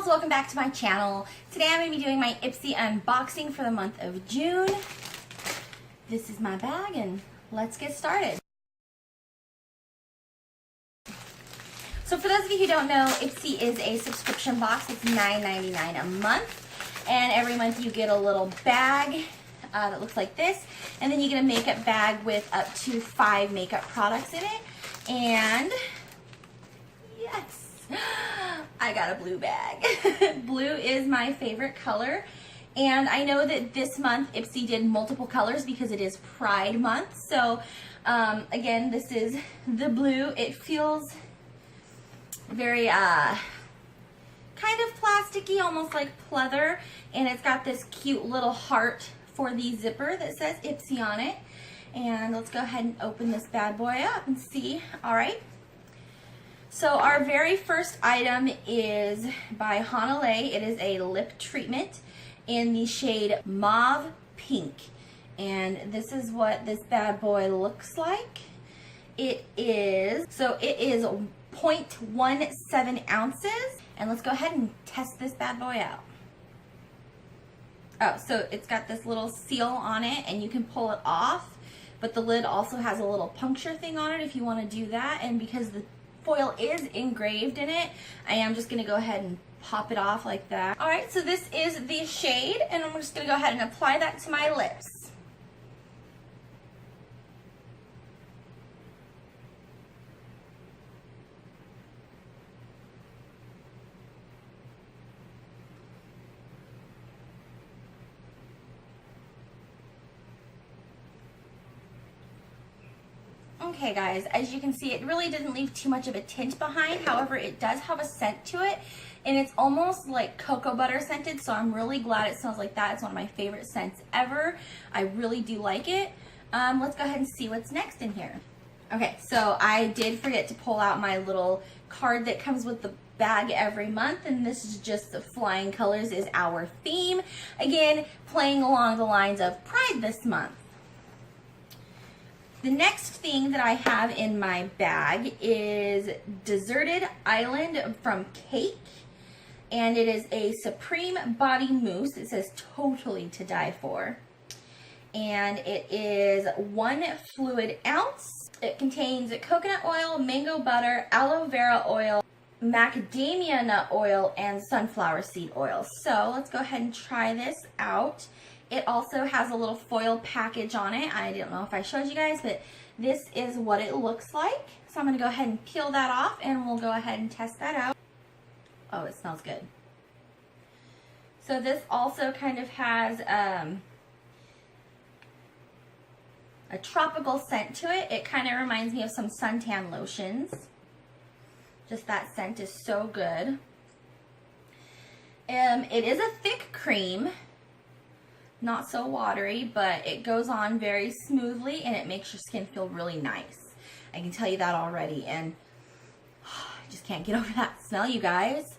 dolls, welcome back to my channel. Today I'm going to be doing my Ipsy unboxing for the month of June. This is my bag and let's get started. So for those of you who don't know, Ipsy is a subscription box. It's $9.99 a month, and every month you get a little bag that looks like this, and then you get a makeup bag with up to 5 makeup products in it. And yes, I got a blue bag. Blue is my favorite color, and I know that this month Ipsy did multiple colors because it is Pride month. So again, this is the blue. It feels very kind of plasticky, almost like pleather, and it's got this cute little heart for the zipper that says Ipsy on it. And let's go ahead and open this bad boy up and see. All right, so our very first item is by Hanalei. It is a lip treatment in the shade Mauve Pink, and this is what this bad boy looks like. It is 0.17 ounces, and let's go ahead and test this bad boy out. Oh, so it's got this little seal on it and you can pull it off, but the lid also has a little puncture thing on it if you want to do that. And because the foil is engraved in it, I am just going to go ahead and pop it off like that. Alright, so this is the shade, and I'm just going to go ahead and apply that to my lips. Okay guys, as you can see, it really didn't leave too much of a tint behind. However, it does have a scent to it, and it's almost like cocoa butter scented, so I'm really glad it smells like that. It's one of my favorite scents ever. I really do like it. Let's go ahead and see what's next in here. Okay, so I did forget to pull out my little card that comes with the bag every month, and this is just the flying colors is our theme. Again, playing along the lines of Pride this month. The next thing that I have in my bag is Deserted Island from Cake, and it is a Supreme Body Mousse. It says totally to die for, and it is 1 fluid ounce. It contains coconut oil, mango butter, aloe vera oil, macadamia nut oil, and sunflower seed oil. So let's go ahead and try this out. It also has a little foil package on it. I don't know if I showed you guys, but this is what it looks like. So I'm going to go ahead and peel that off, and we'll go ahead and test that out. Oh, it smells good. So this also kind of has a tropical scent to it. It kind of reminds me of some suntan lotions. Just that scent is so good. It is a thick cream. Not so watery, but it goes on very smoothly and it makes your skin feel really nice. I can tell you that already, and I just can't get over that smell, you guys.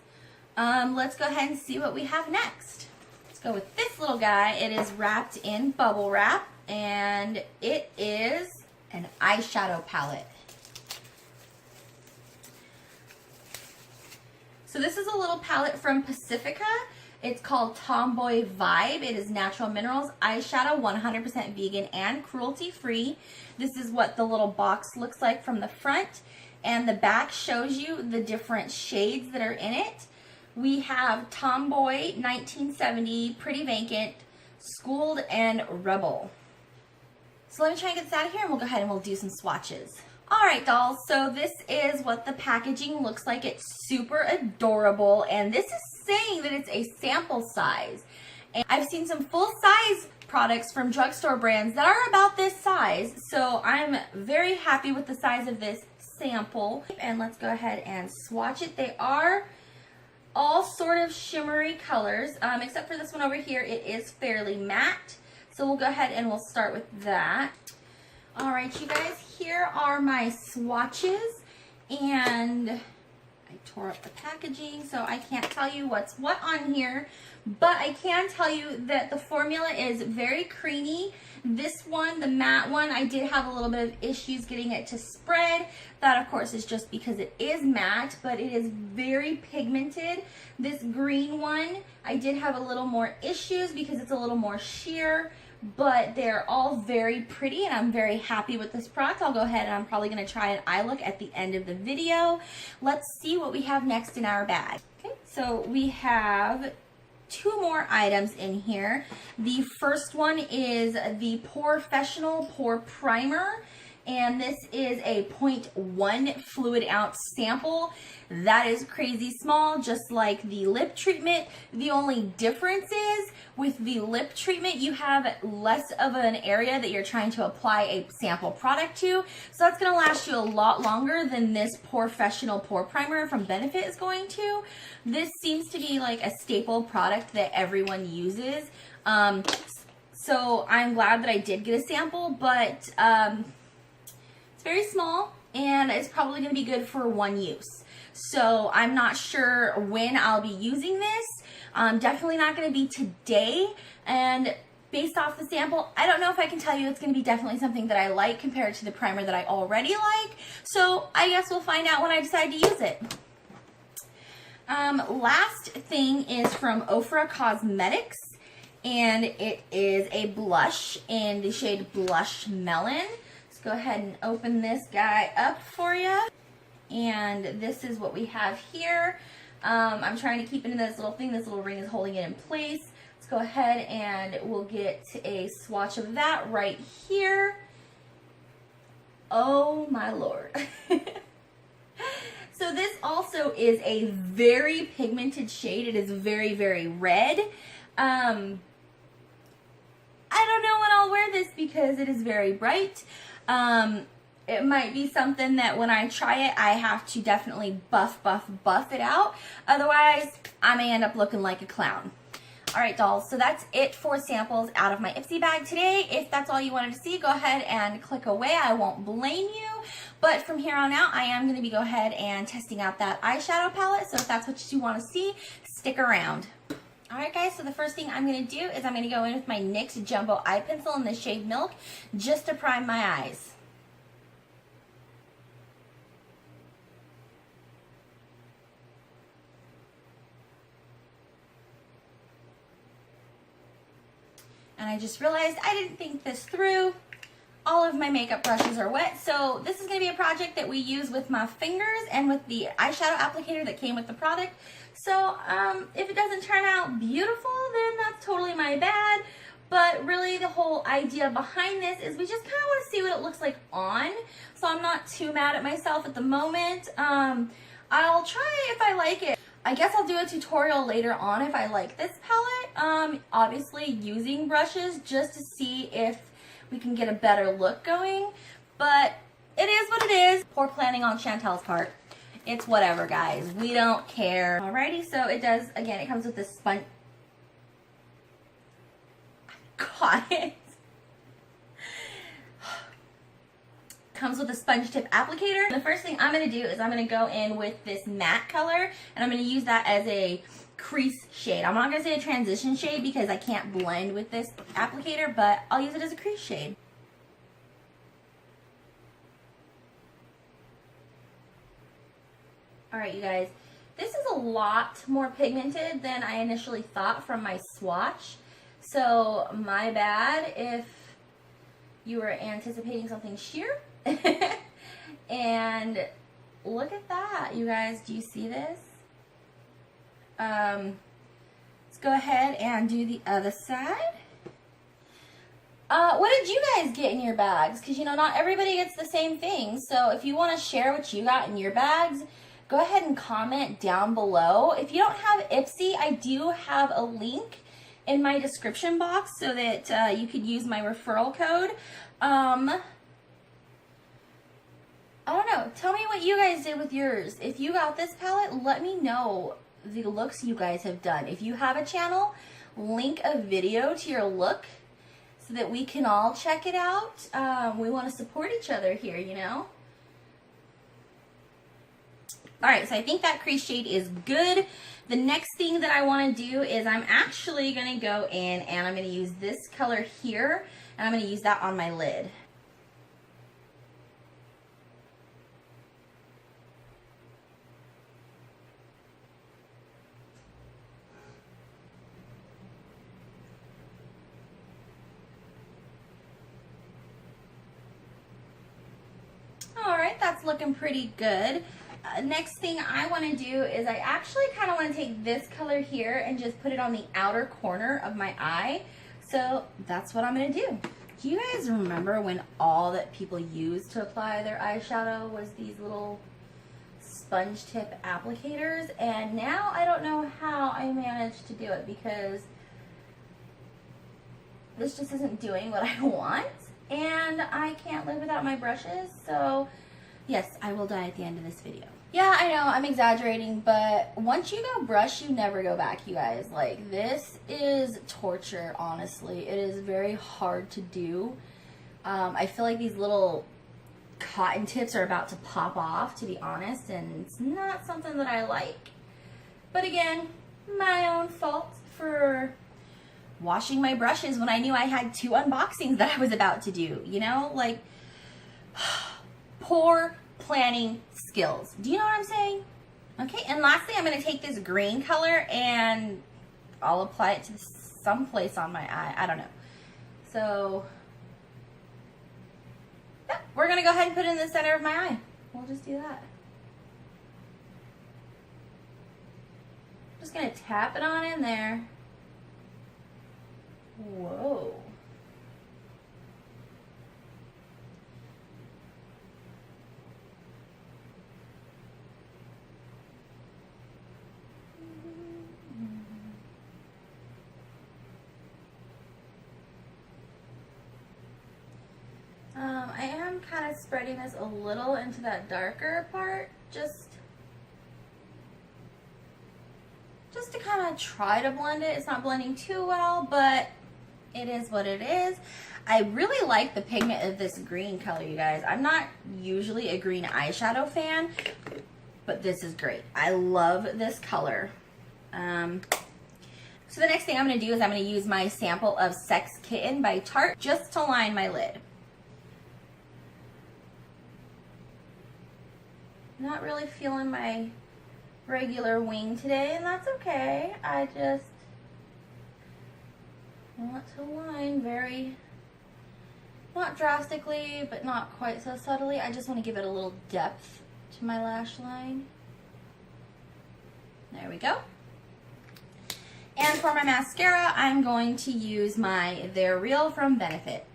Let's go ahead and see what we have next. Let's go with this little guy. It is wrapped in bubble wrap, and it is an eyeshadow palette. So this is a little palette from Pacifica. It's called Tomboy Vibe. It is natural minerals eyeshadow, 100% vegan and cruelty-free. This is what the little box looks like from the front, and the back shows you the different shades that are in it. We have Tomboy, 1970, Pretty Vacant, Schooled, and Rebel. So let me try and get this out of here, and we'll go ahead and we'll do some swatches. Alright dolls, so this is what the packaging looks like. It's super adorable, and this is saying that it's a sample size. And I've seen some full-size products from drugstore brands that are about this size, so I'm very happy with the size of this sample. And let's go ahead and swatch it. They are all sort of shimmery colors, except for this one over here. It is fairly matte, so we'll go ahead and we'll start with that. Alright you guys, here are my swatches, and I I tore up the packaging, so I can't tell you what's what on here, but I can tell you that the formula is very creamy. This one, the matte one, I did have a little bit of issues getting it to spread. That, of course, is just because it is matte, but it is very pigmented. This green one, I did have a little more issues because it's a little more sheer, but they're all very pretty, and I'm very happy with this product. I'll go ahead and I'm probably going to try an eye look at the end of the video. Let's see what we have next in our bag. Okay, so we have 2 more items in here. The first one is the Professional Pore Primer, and this is a 0.1 fluid ounce sample. That is crazy small, just like the lip treatment. The only difference is with the lip treatment, you have less of an area that you're trying to apply a sample product to. So that's gonna last you a lot longer than this Professional Pore Primer from Benefit is going to. This seems to be like a staple product that everyone uses. So I'm glad that I did get a sample, but it's very small and it's probably gonna be good for 1 use. So I'm not sure when I'll be using this. Definitely not going to be today. And based off the sample, I don't know if I can tell you it's going to be definitely something that I like compared to the primer that I already like. So I guess we'll find out when I decide to use it. Last thing is from Oprah Cosmetics, and it is a blush in the shade Blush Melon. Let's go ahead and open this guy up for you. And this is what we have here. I'm trying to keep it in this little thing. This little ring is holding it in place. Let's go ahead and we'll get a swatch of that right here. Oh my Lord. So this also is a very pigmented shade. It is very, very red. I don't know when I'll wear this because it is very bright. It might be something that when I try it, I have to definitely buff it out. Otherwise, I may end up looking like a clown. All right, dolls, so that's it for samples out of my Ipsy bag today. If that's all you wanted to see, go ahead and click away. I won't blame you. But from here on out, I am going to be go ahead and testing out that eyeshadow palette. So if that's what you want to see, stick around. All right, guys, so the first thing I'm going to do is I'm going to go in with my NYX Jumbo Eye Pencil in the shade Milk just to prime my eyes. And I just realized I didn't think this through. All of my makeup brushes are wet, so this is going to be a project that we use with my fingers and with the eyeshadow applicator that came with the product. So if it doesn't turn out beautiful, then that's totally my bad. But really the whole idea behind this is we just kind of want to see what it looks like on. So I'm not too mad at myself at the moment. I'll try if I like it. I guess I'll do a tutorial later on if I like this palette. Obviously using brushes just to see if we can get a better look going. But it is what it is. Poor planning on Chantel's part. It's whatever, guys. We don't care. Alrighty, so it does, again, it comes with this sponge. I got it. Comes with a sponge tip applicator. The first thing I'm going to do is I'm going to go in with this matte color, and I'm going to use that as a crease shade. I'm not going to say a transition shade because I can't blend with this applicator, but I'll use it as a crease shade. Alright, you guys, this is a lot more pigmented than I initially thought from my swatch, so my bad if you were anticipating something sheer. And look at that, you guys. Do you see this? Let's go ahead and do the other side. What did you guys get in your bags? Because, you know, not everybody gets the same thing. So if you want to share what you got in your bags, go ahead and comment down below. If you don't have Ipsy, I do have a link in my description box so that you could use my referral code. I don't know. Tell me what you guys did with yours. If you got this palette, let me know the looks you guys have done. If you have a channel, link a video to your look so that we can all check it out. We want to support each other here, you know. All right, so I think that crease shade is good. The next thing that I want to do is I'm actually going to go in and I'm going to use this color here, and I'm going to use that on my lid. All right, that's looking pretty good. Next thing I want to do is I actually kind of want to take this color here and just put it on the outer corner of my eye. So that's what I'm going to do. Do you guys remember when all that people used to apply their eyeshadow was these little sponge tip applicators? And now I don't know how I managed to do it because this just isn't doing what I want. And I can't live without my brushes, so yes, I will die at the end of this video. Yeah, I know, I'm exaggerating, but once you go brush, you never go back, you guys. Like, this is torture, honestly. It is very hard to do. I feel like these little cotton tips are about to pop off, to be honest, and it's not something that I like. But again, my own fault for washing my brushes when I knew I had 2 unboxings that I was about to do, you know? Like, poor planning skills. Do you know what I'm saying? Okay, and lastly, I'm going to take this green color and I'll apply it to some place on my eye. I don't know. So, yeah, we're going to go ahead and put it in the center of my eye. We'll just do that. Just going to tap it on in there. Whoa. I am kind of spreading this a little into that darker part, just to kind of try to blend it. It's not blending too well, but it is what it is. I really like the pigment of this green color, you guys. I'm not usually a green eyeshadow fan, but this is great. I love this color. So the next thing I'm going to do is I'm going to use my sample of Sex Kitten by Tarte just to line my lid. Not really feeling my regular wing today, and that's okay. I just want to line very, not drastically, but not quite so subtly. I just want to give it a little depth to my lash line. There we go. And for my mascara, I'm going to use my They're Real from Benefit.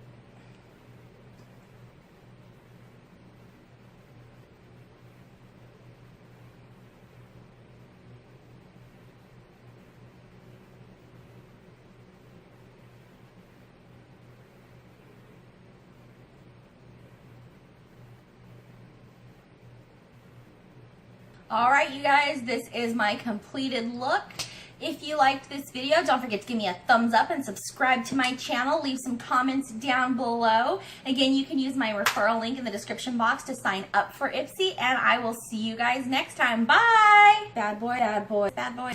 All right, you guys, this is my completed look. If you liked this video, don't forget to give me a thumbs up and subscribe to my channel. Leave some comments down below. Again, you can use my referral link in the description box to sign up for Ipsy, and I will see you guys next time. Bye! Bad boy, bad boy, bad boy.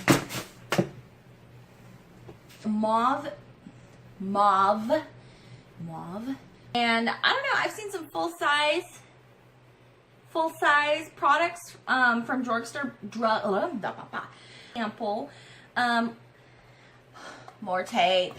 Mauve. And I don't know, I've seen some full-size products from drugstore sample. More tape.